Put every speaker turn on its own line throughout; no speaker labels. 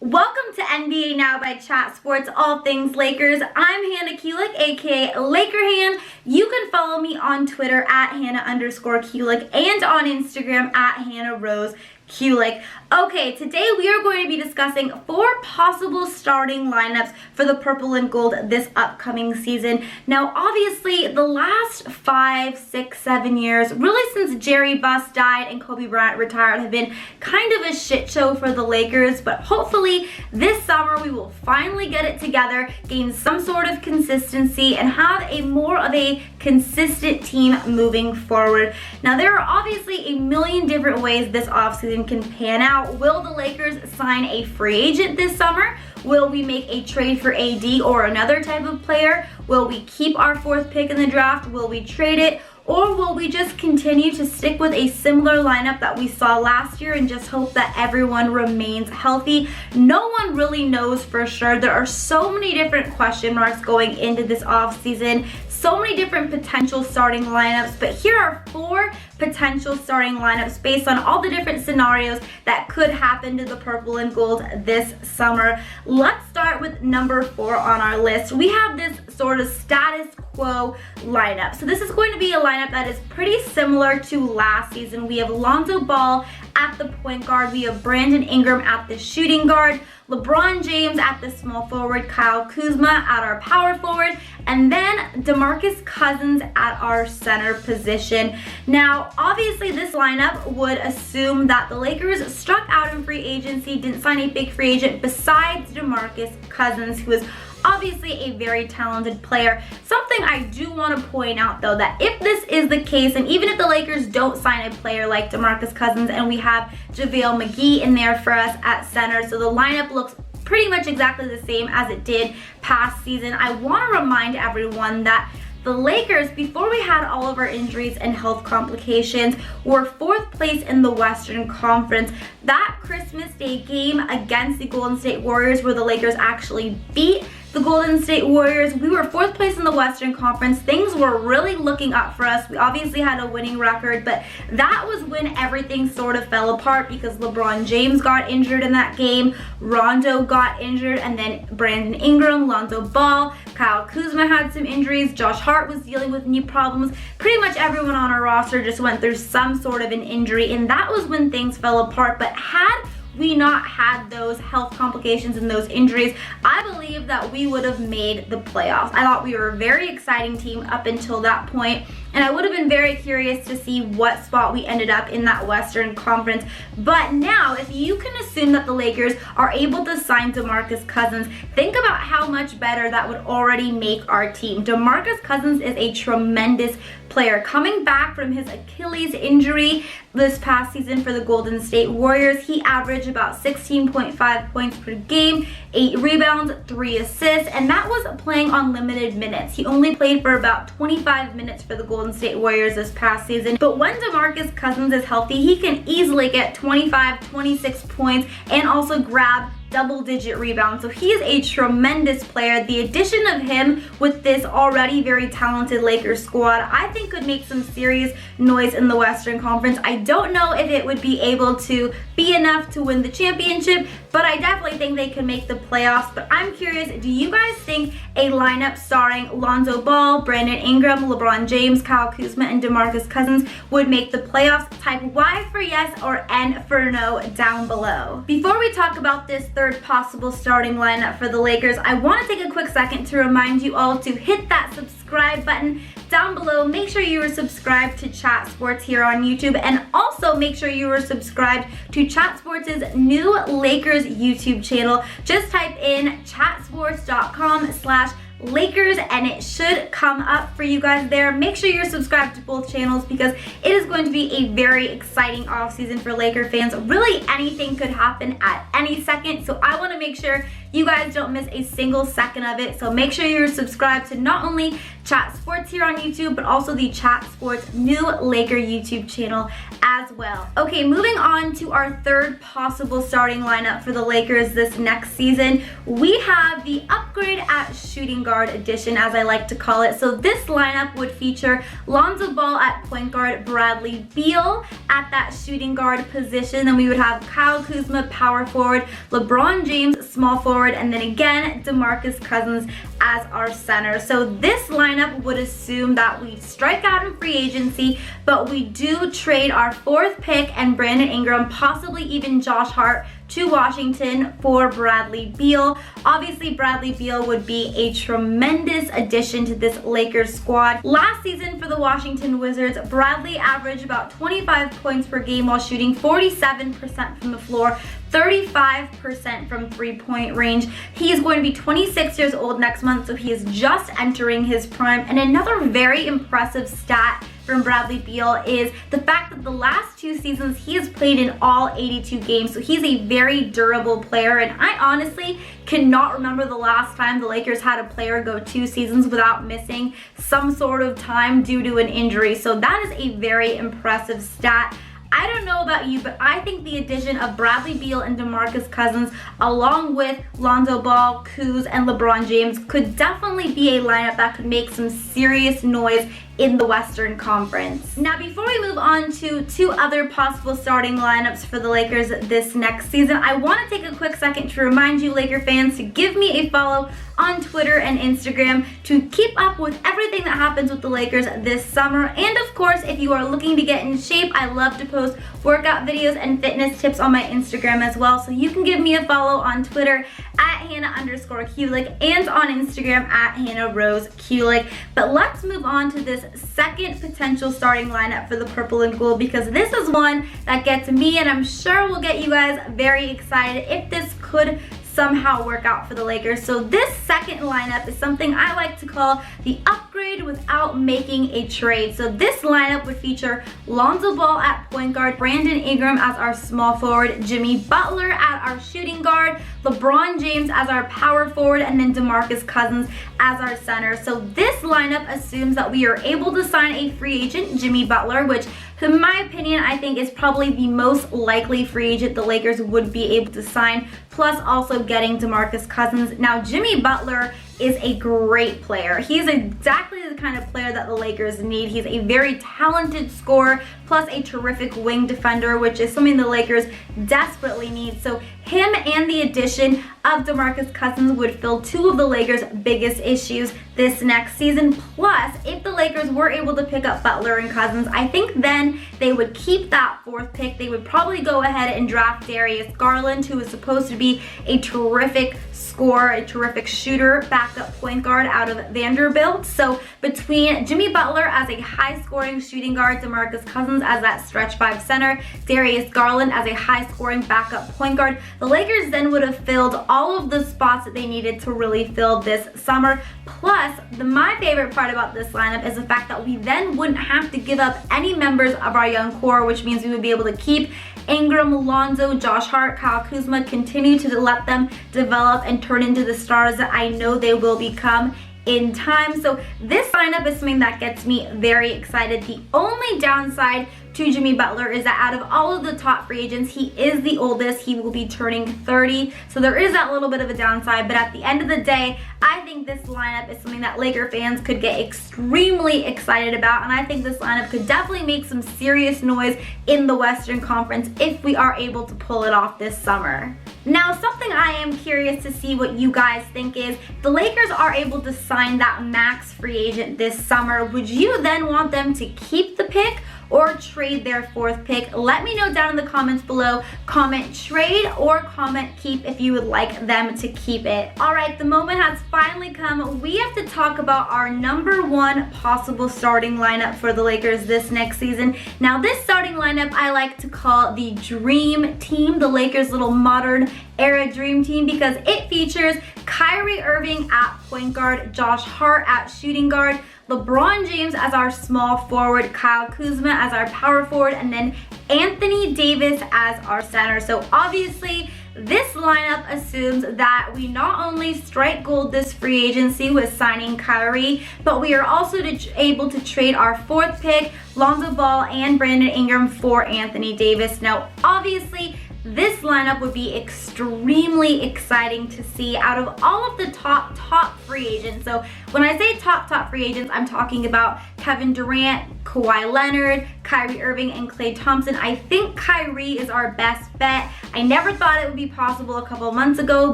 Welcome to NBA Now by Chat Sports, all things Lakers. I'm Hannah Kulik, aka Laker Han. You can follow me on Twitter at Hannah_Kulik and on Instagram at Hannah Rose Kulik. Okay, today we are going to be discussing 4 possible starting lineups for the purple and gold this upcoming season. Now, obviously, the last 5, 6, 7 years, really since Jerry Buss died and Kobe Bryant retired, have been kind of a shit show for the Lakers, but hopefully this summer we will finally get it together, gain some sort of consistency, and have a more of a consistent team moving forward. Now, there are obviously a million different ways this offseason can pan out. Will the Lakers sign a free agent this summer? Will we make a trade for AD or another type of player? Will we keep our 4th pick in the draft? Will we trade it? Or will we just continue to stick with a similar lineup that we saw last year and just hope that everyone remains healthy? No one really knows for sure. There are so many different question marks going into this offseason, so many different potential starting lineups, but here are 4 potential starting lineups based on all the different scenarios that could happen to the purple and gold this summer. Let's start with number 4 on our list. We have this sort of status quo lineup. So this is going to be a lineup that is pretty similar to last season. We have Lonzo Ball at the point guard. We have Brandon Ingram at the shooting guard, LeBron James at the small forward, Kyle Kuzma at our power forward, and then DeMarcus Cousins at our center position. Now, obviously this lineup would assume that the Lakers struck out in free agency, didn't sign a big free agent besides DeMarcus Cousins, who is obviously a very talented player. Something I do want to point out though, that if this is the case, and even if the Lakers don't sign a player like DeMarcus Cousins and we have JaVale McGee in there for us at center, so the lineup looks pretty much exactly the same as it did past season, I want to remind everyone that the Lakers, before we had all of our injuries and health complications, were 4th place in the Western Conference. That Christmas Day game against the Golden State Warriors, where the Lakers actually beat the Golden State Warriors, we were 4th place in the Western Conference. Things were really looking up for us. We obviously had a winning record, but that was when everything sort of fell apart because LeBron James got injured in that game, Rondo got injured, and then Brandon Ingram, Lonzo Ball, Kyle Kuzma had some injuries, Josh Hart was dealing with knee problems. Pretty much everyone on our roster just went through some sort of an injury, and that was when things fell apart. But had we not had those health complications and those injuries, I believe that we would have made the playoffs. I thought we were a very exciting team up until that point, and I would have been very curious to see what spot we ended up in that Western Conference. But now, if you can assume that the Lakers are able to sign DeMarcus Cousins, think about how much better that would already make our team. DeMarcus Cousins is a tremendous player. Coming back from his Achilles injury this past season for the Golden State Warriors, he averaged about 16.5 points per game, 8 rebounds, 3 assists, and that was playing on limited minutes. He only played for about 25 minutes for the Golden State Warriors this past season. But when DeMarcus Cousins is healthy, he can easily get 25, 26 points and also grab double-digit rebounds. So he is a tremendous player. The addition of him with this already very talented Lakers squad, I think could make some serious noise in the Western Conference. I don't know if it would be able to be enough to win the championship, but I definitely think they can make the playoffs. But I'm curious, do you guys think a lineup starring Lonzo Ball, Brandon Ingram, LeBron James, Kyle Kuzma, and DeMarcus Cousins would make the playoffs? Type Y for yes or N for no down below. Before we talk about this 3rd possible starting lineup for the Lakers, I want to take a quick second to remind you all to hit that subscribe button down below. Make sure you are subscribed to Chat Sports here on YouTube, and also make sure you are subscribed to Chat Sports' new Lakers YouTube channel. Just type in chatsports.com/Lakers and it should come up for you guys there. Make sure you're subscribed to both channels because it is going to be a very exciting offseason for Laker fans. Really, anything could happen at any second, so I want to make sure you guys don't miss a single second of it. So make sure you're subscribed to not only Chat Sports here on YouTube, but also the Chat Sports new Laker YouTube channel as well. Okay, moving on to our third possible starting lineup for the Lakers this next season. We have the upgrade at shooting guard edition, as I like to call it. So this lineup would feature Lonzo Ball at point guard, Bradley Beal at that shooting guard position. Then we would have Kyle Kuzma, power forward, LeBron James, small forward, and then again, DeMarcus Cousins as our center. So this lineup would assume that we strike out in free agency, but we do trade our fourth pick and Brandon Ingram, possibly even Josh Hart, to Washington for Bradley Beal. Obviously, Bradley Beal would be a tremendous addition to this Lakers squad. Last season for the Washington Wizards, Bradley averaged about 25 points per game while shooting 47% from the floor, 35% from three-point range. He is going to be 26 years old next month, so he is just entering his prime. And another very impressive stat from Bradley Beal is the fact that the last 2 seasons he has played in all 82 games, so he's a very durable player, and I honestly cannot remember the last time the Lakers had a player go 2 seasons without missing some sort of time due to an injury, so that is a very impressive stat. I don't know about you, but I think the addition of Bradley Beal and DeMarcus Cousins, along with Lonzo Ball, Kuz, and LeBron James, could definitely be a lineup that could make some serious noise in the Western Conference. Now, before we move on to 2 other possible starting lineups for the Lakers this next season, I want to take a quick second to remind you, Laker fans, to give me a follow on Twitter and Instagram to keep up with everything that happens with the Lakers this summer. And of course, if you are looking to get in shape, I love to post workout videos and fitness tips on my Instagram as well. So you can give me a follow on Twitter at Hannah_Kulik and on Instagram at Hannah_Rose_Kulik. But let's move on to this second potential starting lineup for the purple and gold, because this is one that gets me, and I'm sure will get you guys, very excited if this could somehow work out for the Lakers. So this second lineup is something I like to call the upgrade without making a trade. So this lineup would feature Lonzo Ball at point guard, Brandon Ingram as our small forward, Jimmy Butler at our shooting guard, LeBron James as our power forward, and then DeMarcus Cousins as our center. So this lineup assumes that we are able to sign a free agent, Jimmy Butler, which in my opinion, I think is probably the most likely free agent the Lakers would be able to sign, plus also getting DeMarcus Cousins. Now, Jimmy Butler is a great player. He's exactly the kind of player that the Lakers need. He's a very talented scorer, plus a terrific wing defender, which is something the Lakers desperately need. So him and the addition of DeMarcus Cousins would fill 2 of the Lakers' biggest issues this next season. Plus, if the Lakers were able to pick up Butler and Cousins, I think then they would keep that 4th pick. They would probably go ahead and draft Darius Garland, who is supposed to be a terrific scorer, a terrific shooter, backup point guard out of Vanderbilt. So between Jimmy Butler as a high-scoring shooting guard, DeMarcus Cousins as that stretch 5 center, Darius Garland as a high-scoring backup point guard, the Lakers then would have filled all of the spots that they needed to really fill this summer. Plus, my favorite part about this lineup is the fact that we then wouldn't have to give up any members of our young core, which means we would be able to keep Ingram, Lonzo, Josh Hart, Kyle Kuzma, continue to let them develop and turn into the stars that I know they will become in time. So this lineup is something that gets me very excited. The only downside to Jimmy Butler is that out of all of the top free agents, he is the oldest. He will be turning 30. So there is that little bit of a downside, but at the end of the day, I think this lineup is something that Laker fans could get extremely excited about, and I think this lineup could definitely make some serious noise in the Western Conference if we are able to pull it off this summer. Now, something I am curious to see what you guys think is, the Lakers are able to sign that max free agent this summer. Would you then want them to keep the pick or trade their 4th pick? Let me know down in the comments below. Comment trade or comment keep if you would like them to keep it. All right, the moment has finally come. We have to talk about our number 1 possible starting lineup for the Lakers this next season. Now, this starting lineup I like to call the Dream Team, the Lakers' little modern era Dream Team, because it features Kyrie Irving at point guard, Josh Hart at shooting guard, LeBron James as our small forward, Kyle Kuzma as our power forward, and then Anthony Davis as our center. So obviously, this lineup assumes that we not only strike gold this free agency with signing Kyrie, but we are also able to trade our 4th pick, Lonzo Ball and Brandon Ingram, for Anthony Davis. Now, obviously, this lineup would be extremely exciting to see out of all of the top free agents. So when I say top free agents, I'm talking about Kevin Durant, Kawhi Leonard, Kyrie Irving, and Klay Thompson. I think Kyrie is our best bet. I never thought it would be possible a couple months ago,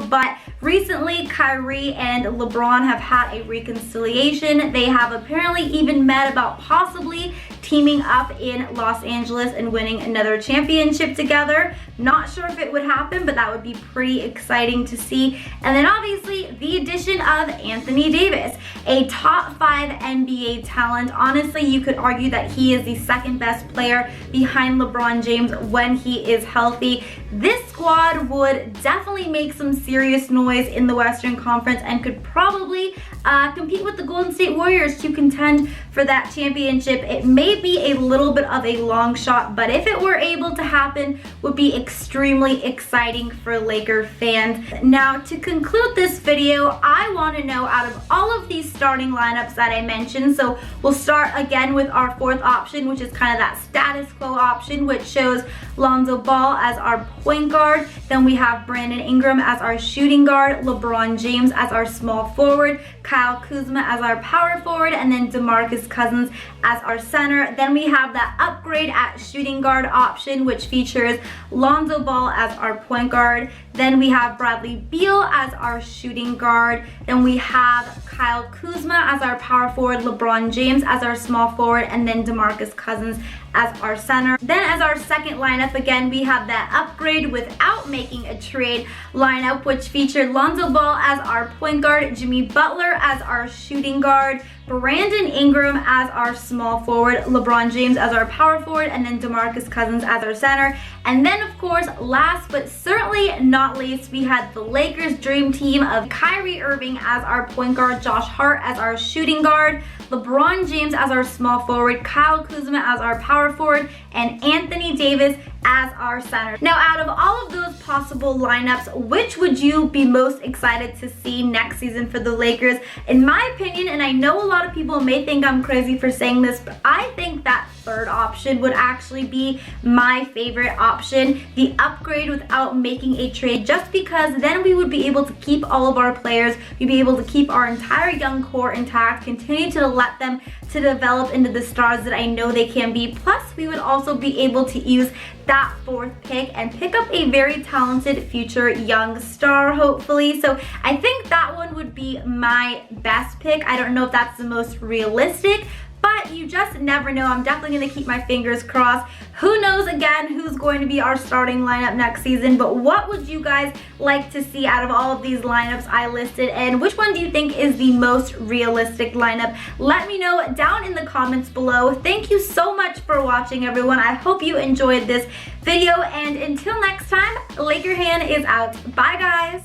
but recently Kyrie and LeBron have had a reconciliation. They have apparently even met about possibly teaming up in Los Angeles and winning another championship together. Not sure if it would happen, but that would be pretty exciting to see. And then obviously the addition of Anthony Davis, a top 5 NBA talent. Honestly, you could argue that he is the 2nd best player behind LeBron James when he is healthy. This squad would definitely make some serious noise in the Western Conference and could probably compete with the Golden State Warriors to contend for that championship. It may be a little bit of a long shot, but if it were able to happen, would be extremely exciting for Laker fans. Now, to conclude this video, I want to know out of all of these starting lineups that I mentioned, so we'll start again with our 4th option, which is kind of that status quo option, which shows Lonzo Ball as our point guard. Then we have Brandon Ingram as our shooting guard, LeBron James as our small forward, Kyle Kuzma as our power forward, and then DeMarcus Cousins as our center. Then we have that upgrade at shooting guard option, which features Lonzo Ball as our point guard. Then we have Bradley Beal as our shooting guard. Then we have Kyle Kuzma as our power forward, LeBron James as our small forward, and then DeMarcus Cousins as our center. Then as our second lineup, again, we have that upgrade without making a trade lineup, which featured Lonzo Ball as our point guard, Jimmy Butler as our shooting guard, Brandon Ingram as our small forward, LeBron James as our power forward, and then DeMarcus Cousins as our center. And then, of course, last but certainly not least, we had the Lakers' dream team of Kyrie Irving as our point guard, Josh Hart as our shooting guard, LeBron James as our small forward, Kyle Kuzma as our power forward, and Anthony Davis as our center. Now, out of all of those possible lineups, which would you be most excited to see next season for the Lakers? In my opinion, and I know a lot of people may think I'm crazy for saying this, but I think that 3rd option would actually be my favorite option, the upgrade without making a trade, just because then we would be able to keep all of our players, we'd be able to keep our entire young core intact, continue to let them to develop into the stars that I know they can be. Plus, we would also be able to use that 4th pick and pick up a very talented future young star, hopefully. So I think that one would be my best pick. I don't know if that's the most realistic, but you just never know. I'm definitely going to keep my fingers crossed. Who knows, again, who's going to be our starting lineup next season, but what would you guys like to see out of all of these lineups I listed, and which one do you think is the most realistic lineup? Let me know down in the comments below. Thank you so much for watching, everyone. I hope you enjoyed this video, and until next time, Laker Han is out. Bye, guys.